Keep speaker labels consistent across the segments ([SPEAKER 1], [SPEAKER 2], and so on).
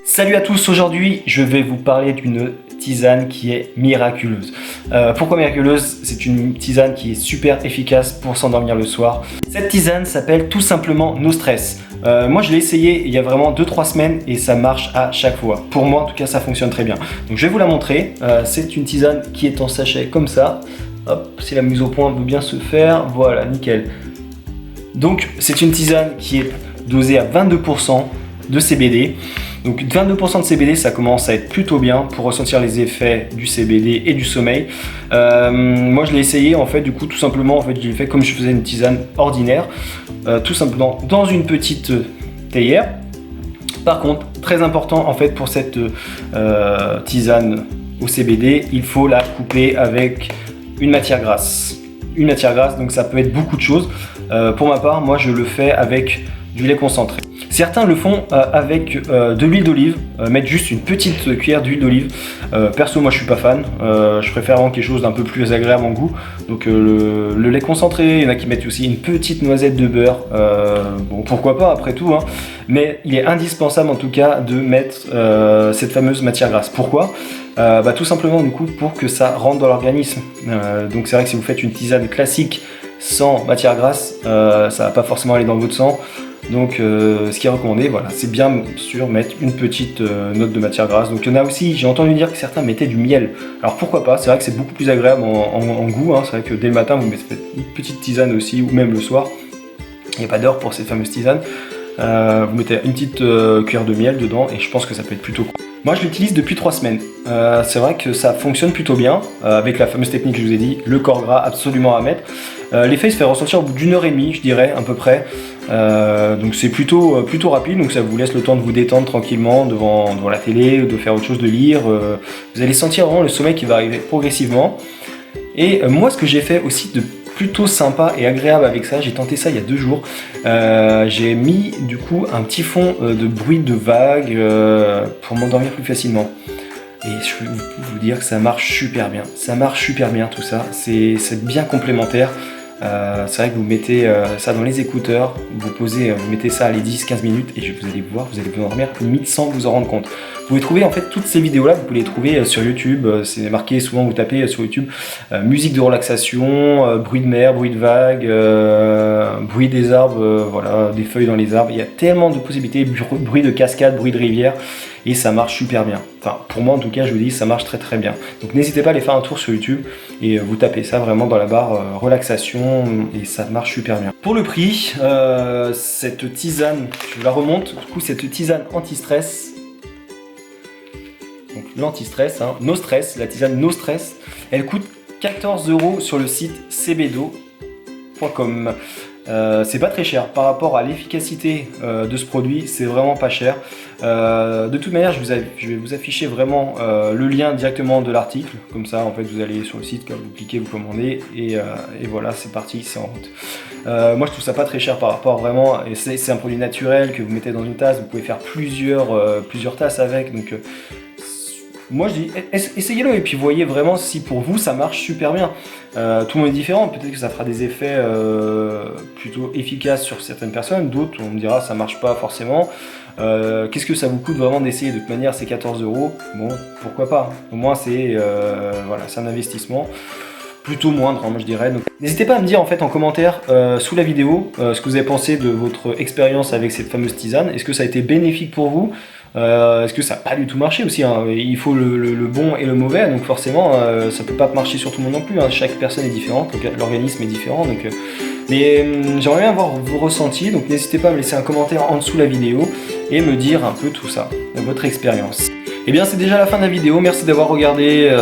[SPEAKER 1] Salut à tous, aujourd'hui je vais vous parler d'une tisane qui est miraculeuse. Pourquoi miraculeuse? C'est une tisane qui est super efficace pour s'endormir le soir. Cette tisane s'appelle tout simplement No Stress. Moi je l'ai essayé il y a vraiment 2-3 semaines et ça marche à chaque fois. Pour moi en tout cas ça fonctionne très bien. Donc je vais vous la montrer. C'est une tisane qui est en sachet comme ça. Hop, si la mise au point veut bien se faire, voilà, nickel. Donc c'est une tisane qui est dosée à 22% de CBD. Donc 22% de CBD, ça commence à être plutôt bien pour ressentir les effets du CBD et du sommeil. Moi je l'ai essayé en fait, du coup tout simplement en fait je l'ai fait comme je faisais une tisane ordinaire, tout simplement dans une petite théière. Par contre, très important en fait pour cette tisane au CBD, il faut la couper avec une matière grasse. Une matière grasse, donc ça peut être beaucoup de choses. Pour ma part, moi je le fais avec du lait concentré. Certains le font avec de l'huile d'olive, mettre juste une petite cuillère d'huile d'olive. Perso, moi je suis pas fan, je préfère vraiment quelque chose d'un peu plus agréable en goût. Donc le lait concentré, il y en a qui mettent aussi une petite noisette de beurre. Bon, pourquoi pas après tout, hein. Mais il est indispensable en tout cas de mettre cette fameuse matière grasse. Pourquoi? Tout simplement du coup pour que ça rentre dans l'organisme. Donc c'est vrai que si vous faites une tisane classique sans matière grasse, ça va pas forcément aller dans votre sang. Donc ce qui est recommandé, voilà, c'est bien sûr mettre une petite note de matière grasse. Donc il y en a aussi, j'ai entendu dire que certains mettaient du miel. Alors pourquoi pas, c'est vrai que c'est beaucoup plus agréable en goût, hein. C'est vrai que dès le matin vous mettez une petite tisane aussi, ou même le soir. Il n'y a pas d'heure pour cette fameuse tisane. Vous mettez une petite cuillère de miel dedans et je pense que ça peut être plutôt cool. Moi je l'utilise depuis 3 semaines. C'est vrai que ça fonctionne plutôt bien avec la fameuse technique que je vous ai dit, le corps gras absolument à mettre. L'effet se fait ressentir au bout d'1h30 je dirais à peu près. Donc c'est plutôt rapide, donc ça vous laisse le temps de vous détendre tranquillement devant la télé, de faire autre chose, de lire. Vous allez sentir vraiment le sommeil qui va arriver progressivement. Et moi ce que j'ai fait aussi de plutôt sympa et agréable avec ça, j'ai tenté ça il y a 2 jours. J'ai mis du coup un petit fond de bruit de vagues pour m'endormir plus facilement. Et je peux vous dire que ça marche super bien. Ça marche super bien tout ça, c'est bien complémentaire. C'est vrai que vous mettez ça dans les écouteurs, vous mettez ça à les 10-15 minutes et vous allez voir, vous allez vous endormir limite sans vous en rendre compte. Vous pouvez trouver en fait toutes ces vidéos là, vous pouvez les trouver sur YouTube, c'est marqué souvent, vous tapez sur YouTube musique de relaxation, bruit de mer, bruit de vagues, bruit des arbres, voilà, des feuilles dans les arbres, il y a tellement de possibilités, bruit de cascade, bruit de rivière. Et ça marche super bien. Enfin, pour moi en tout cas, je vous dis, ça marche très très bien. Donc n'hésitez pas à aller faire un tour sur YouTube et vous tapez ça vraiment dans la barre relaxation et ça marche super bien. Pour le prix, cette tisane, je vous la remonte. Du coup, cette tisane anti-stress, donc l'anti-stress, hein, No Stress, la tisane No Stress, elle coûte 14 € sur le site cbdo.com. C'est pas très cher par rapport à l'efficacité de ce produit, c'est vraiment pas cher. De toute manière, je vais vous afficher vraiment le lien directement de l'article, comme ça en fait vous allez sur le site, vous cliquez, vous commandez et voilà, c'est parti, c'est en route. Moi je trouve ça pas très cher par rapport vraiment, et c'est un produit naturel que vous mettez dans une tasse, vous pouvez faire plusieurs tasses avec, donc moi je dis essayez-le et puis voyez vraiment si pour vous ça marche super bien. Tout le monde est différent, peut-être que ça fera des effets plutôt efficaces sur certaines personnes, d'autres on me dira ça marche pas forcément. Qu'est-ce que ça vous coûte vraiment d'essayer? De toute manière c'est 14 €, bon pourquoi pas, au moins c'est voilà, c'est un investissement plutôt moindre, hein, moi je dirais. N'hésitez pas à me dire en fait en commentaire sous la vidéo ce que vous avez pensé de votre expérience avec cette fameuse tisane. Est-ce que ça a été bénéfique pour vous? Est-ce que ça n'a pas du tout marché aussi, hein? Il faut le bon et le mauvais, donc forcément ça peut pas marcher sur tout le monde non plus, hein. Chaque personne est différente, l'organisme est différent, donc mais j'aimerais bien avoir vos ressentis, donc n'hésitez pas à me laisser un commentaire en dessous de la vidéo et me dire un peu tout ça, votre expérience. Et bien c'est déjà la fin de la vidéo, merci d'avoir regardé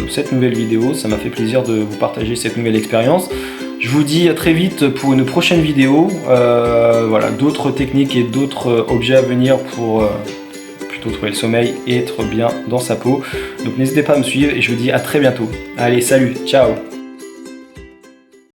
[SPEAKER 1] cette nouvelle vidéo, ça m'a fait plaisir de vous partager cette nouvelle expérience. Je vous dis à très vite pour une prochaine vidéo, voilà, d'autres techniques et d'autres objets à venir pour plutôt trouver le sommeil et être bien dans sa peau. Donc n'hésitez pas à me suivre et je vous dis à très bientôt. Allez, salut, ciao!